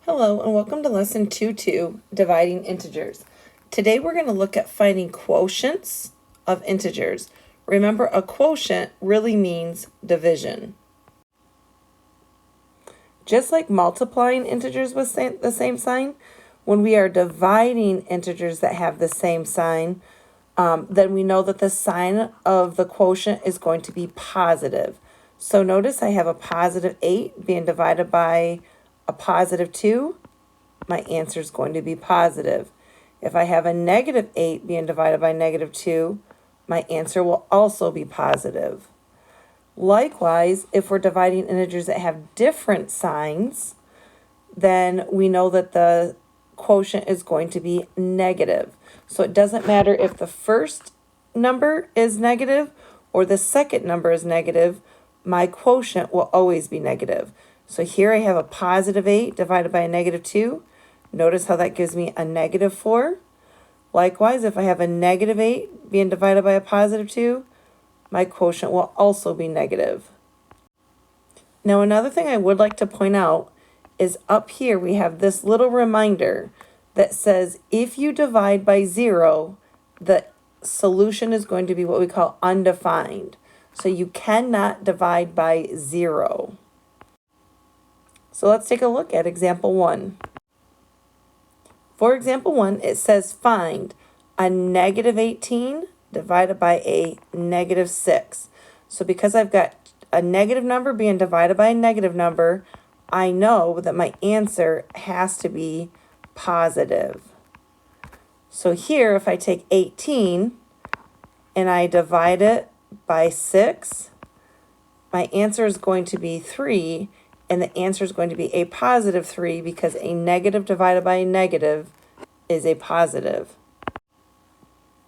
Hello and welcome to lesson 2-2, dividing integers. Today we're going to look at finding quotients of integers. Remember, a quotient really means division. Just like multiplying integers with the same sign, when we are dividing integers that have the same sign, then we know that the sign of the quotient is going to be positive. So notice I have a positive 8 being divided by a positive 2, my answer is going to be positive. If I have a negative 8 being divided by negative 2, my answer will also be positive. Likewise, if we're dividing integers that have different signs, then we know that the quotient is going to be negative. So it doesn't matter if the first number is negative or the second number is negative, my quotient will always be negative. So here I have a positive 8 divided by a negative 2. Notice how that gives me a negative 4. Likewise, if I have a negative 8 being divided by a positive 2, my quotient will also be negative. Now, another thing I would like to point out is up here we have this little reminder that says if you divide by 0, the solution is going to be what we call undefined. So you cannot divide by 0. So let's take a look at example 1. For example 1, it says find a negative 18 divided by a negative 6. So because I've got a negative number being divided by a negative number, I know that my answer has to be positive. So here, if I take 18 and I divide it by 6, my answer is going to be 3, and the answer is going to be a positive 3 because a negative divided by a negative is a positive.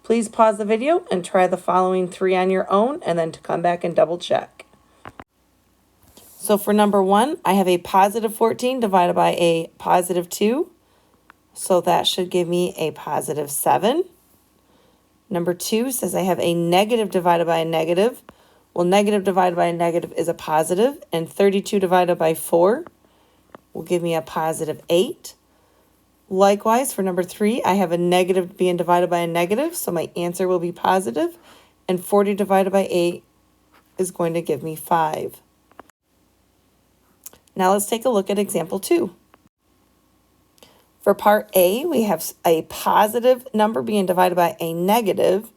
Please pause the video and try the following 3 on your own and then to come back and double check. So for number 1, I have a positive 14 divided by a positive 2. So that should give me a positive 7. Number 2 says I have a negative divided by a negative. Well, negative divided by a negative is a positive, and 32 divided by 4 will give me a positive 8. Likewise, for number 3, I have a negative being divided by a negative, so my answer will be positive, and 40 divided by 8 is going to give me 5. Now let's take a look at example 2. For part A, we have a positive number being divided by a negative,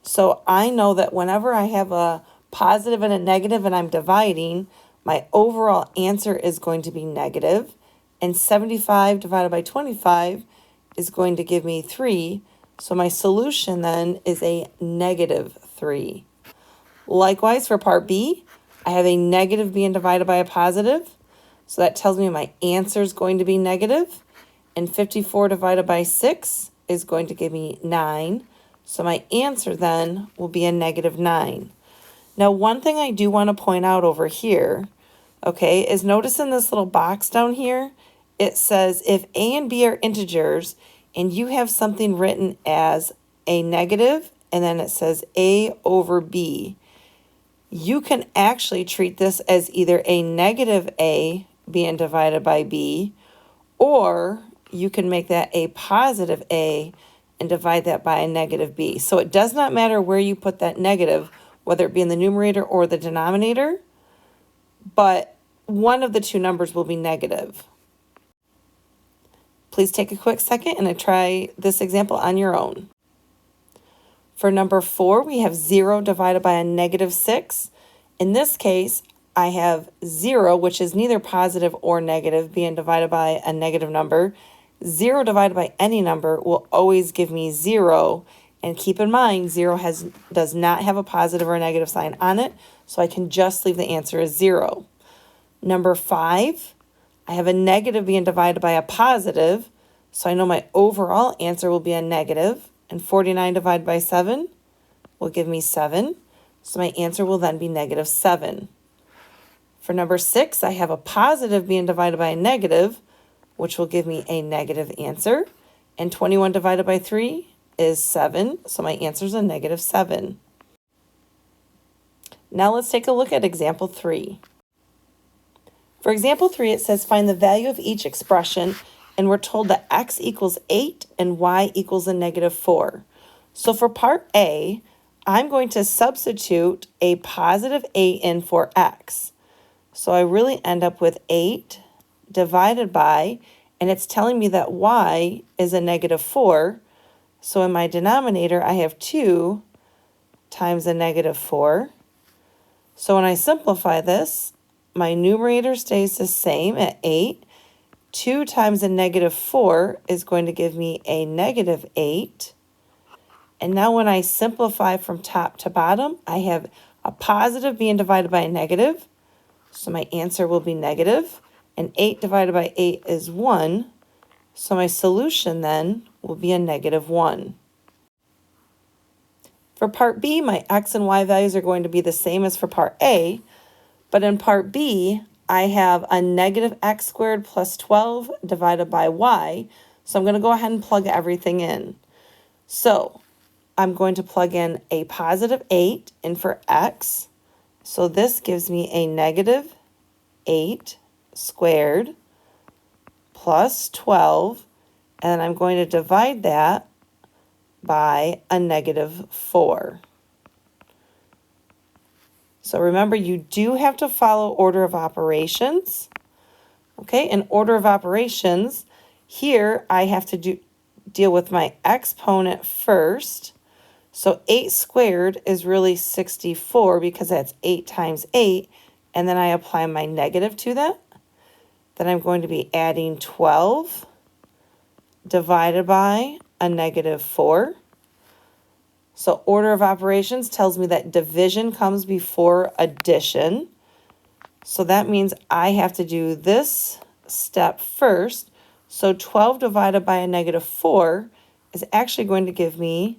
so I know that whenever I have a positive and a negative and I'm dividing, my overall answer is going to be negative, and 75 divided by 25 is going to give me 3, so my solution then is a negative 3. Likewise, for part B, I have a negative being divided by a positive, so that tells me my answer is going to be negative, and 54 divided by 6 is going to give me 9, so my answer then will be a negative 9. Now, one thing I do want to point out over here, okay, is notice in this little box down here, it says if A and B are integers and you have something written as a negative and then it says A over B, you can actually treat this as either a negative A being divided by B, or you can make that a positive A and divide that by a negative B. So it does not matter where you put that negative, whether it be in the numerator or the denominator, but one of the two numbers will be negative. Please take a quick second and try this example on your own. For number 4, we have 0 divided by a negative 6. In this case, I have 0, which is neither positive or negative, being divided by a negative number. 0 divided by any number will always give me 0. And keep in mind, 0 does not have a positive or a negative sign on it, so I can just leave the answer as 0. Number 5, I have a negative being divided by a positive, so I know my overall answer will be a negative, and 49 divided by 7 will give me 7, so my answer will then be negative 7. For number 6, I have a positive being divided by a negative, which will give me a negative answer, and 21 divided by 3 is 7, so my answer is a negative 7. Now let's take a look at example 3. For example 3, it says find the value of each expression, and we're told that x equals 8 and y equals a negative 4. So for part A, I'm going to substitute a positive 8 in for x. So I really end up with 8 divided by, and it's telling me that y is a negative 4. So in my denominator, I have 2 times a negative 4. So when I simplify this, my numerator stays the same at 8. 2 times a negative 4 is going to give me a negative 8. And now when I simplify from top to bottom, I have a positive being divided by a negative. So my answer will be negative. And 8 divided by 8 is 1. So my solution then will be a negative 1. For part B, my x and y values are going to be the same as for part A. But in part B, I have a negative x squared plus 12 divided by y. So I'm going to go ahead and plug everything in. So I'm going to plug in a positive 8 in for x. So this gives me a negative 8 squared plus 12. And then I'm going to divide that by a negative 4. So remember, you do have to follow order of operations. Okay, in order of operations, here I have to deal with my exponent first. So 8 squared is really 64 because that's 8 times 8. And then I apply my negative to that. Then I'm going to be adding 12 divided by a negative 4. So order of operations tells me that division comes before addition. So that means I have to do this step first. So 12 divided by a negative 4 is actually going to give me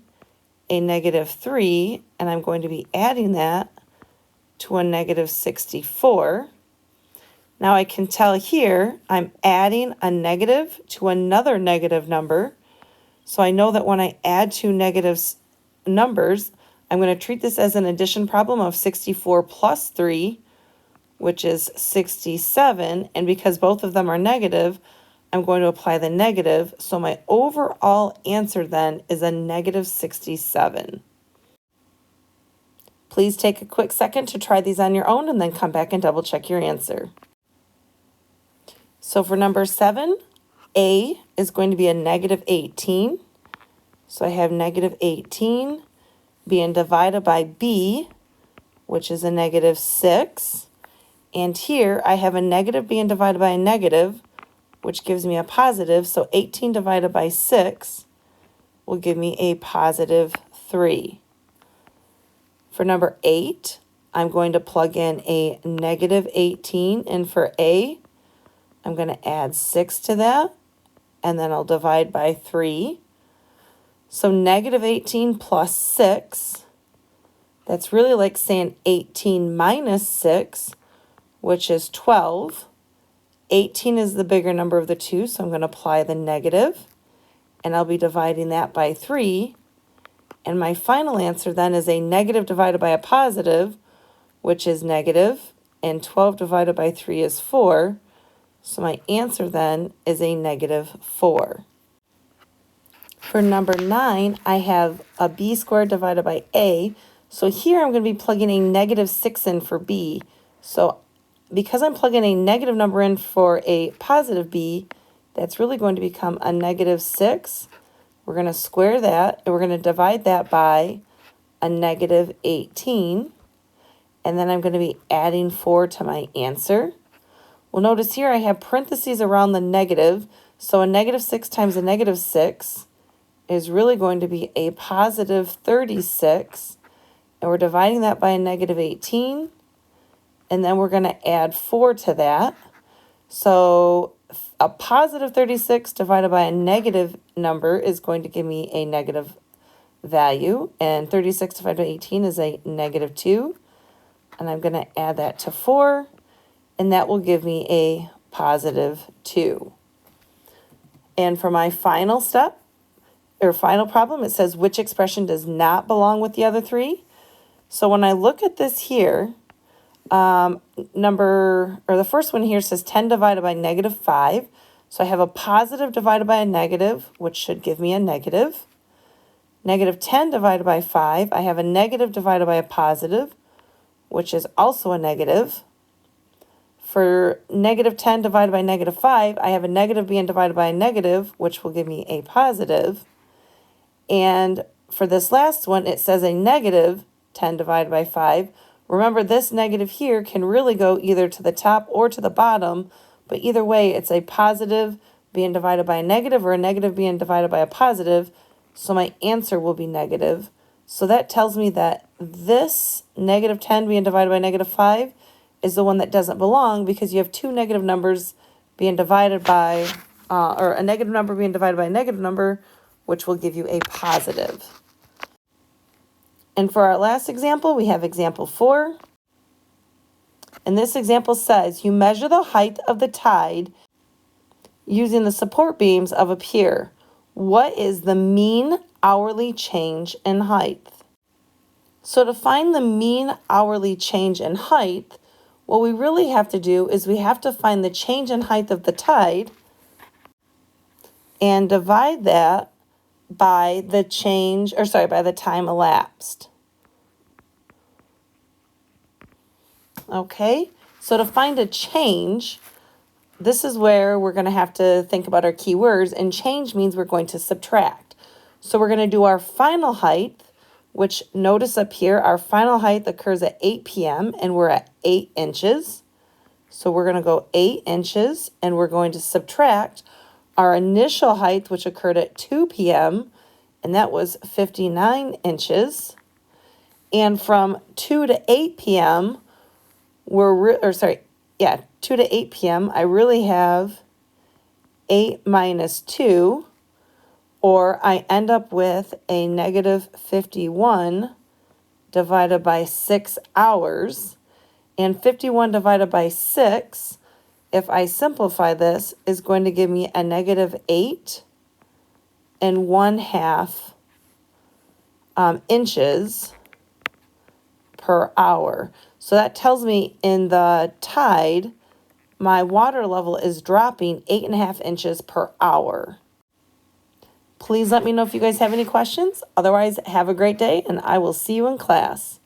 a negative 3, and I'm going to be adding that to a negative 64. Now I can tell here I'm adding a negative to another negative number. So I know that when I add two negatives numbers, I'm going to treat this as an addition problem of 64 plus 3, which is 67. And because both of them are negative, I'm going to apply the negative. So my overall answer then is a negative 67. Please take a quick second to try these on your own and then come back and double check your answer. So for number 7, A is going to be a negative 18. So I have negative 18 being divided by B, which is a negative 6. And here I have a negative being divided by a negative, which gives me a positive. So 18 divided by 6 will give me a positive 3. For number 8, I'm going to plug in a negative 18. And for A, I'm going to add 6 to that. And then I'll divide by 3. So negative 18 plus 6, that's really like saying 18 minus 6, which is 12. 18 is the bigger number of the two, so I'm going to apply the negative, and I'll be dividing that by 3. And my final answer then is a negative divided by a positive, which is negative, and 12 divided by 3 is 4. So my answer then is a negative 4. For number 9, I have a b squared divided by a. So here I'm going to be plugging a negative 6 in for b. So because I'm plugging a negative number in for a positive b, that's really going to become a negative 6. We're going to square that, and we're going to divide that by a negative 18. And then I'm going to be adding 4 to my answer. Well, notice here I have parentheses around the negative. So a negative 6 times a negative 6 is really going to be a positive 36, and we're dividing that by a negative 18, and then we're going to add 4 to that. So a positive 36 divided by a negative number is going to give me a negative value, and 36 divided by 18 is a negative 2, and I'm going to add that to 4, and that will give me a positive 2. And for my final step, or final problem, it says which expression does not belong with the other three. So when I look at this here, The first one here says 10 divided by negative 5. So I have a positive divided by a negative, which should give me a negative. Negative 10 divided by 5, I have a negative divided by a positive, which is also a negative. For negative 10 divided by negative 5, I have a negative being divided by a negative, which will give me a positive. And for this last one, it says a negative 10 divided by 5. Remember, this negative here can really go either to the top or to the bottom, but either way, it's a positive being divided by a negative or a negative being divided by a positive, so my answer will be negative. So that tells me that this negative 10 being divided by negative 5 is the one that doesn't belong, because you have two negative numbers being divided by, or a negative number being divided by a negative number, which will give you a positive. And for our last example, we have example 4. And this example says, you measure the height of the tide using the support beams of a pier. What is the mean hourly change in height? So to find the mean hourly change in height, what we really have to do is we have to find the change in height of the tide and divide that by the by the time elapsed. Okay, so to find a change, this is where we're going to have to think about our keywords, and change means we're going to subtract. So we're going to do our final height, which notice up here, our final height occurs at 8 p.m. and we're at 8 inches. So we're going to go 8 inches and we're going to subtract our initial height, which occurred at 2 p.m. and that was 59 inches. And from 2 to 8 p.m., 2 to 8 p.m., I really have 8 minus 2, or I end up with a negative 51 divided by 6 hours. And 51 divided by 6, if I simplify this, is going to give me a negative 8 and 1/2 inches per hour. So that tells me in the tide, my water level is dropping 8.5 inches per hour. Please let me know if you guys have any questions. Otherwise, have a great day, and I will see you in class.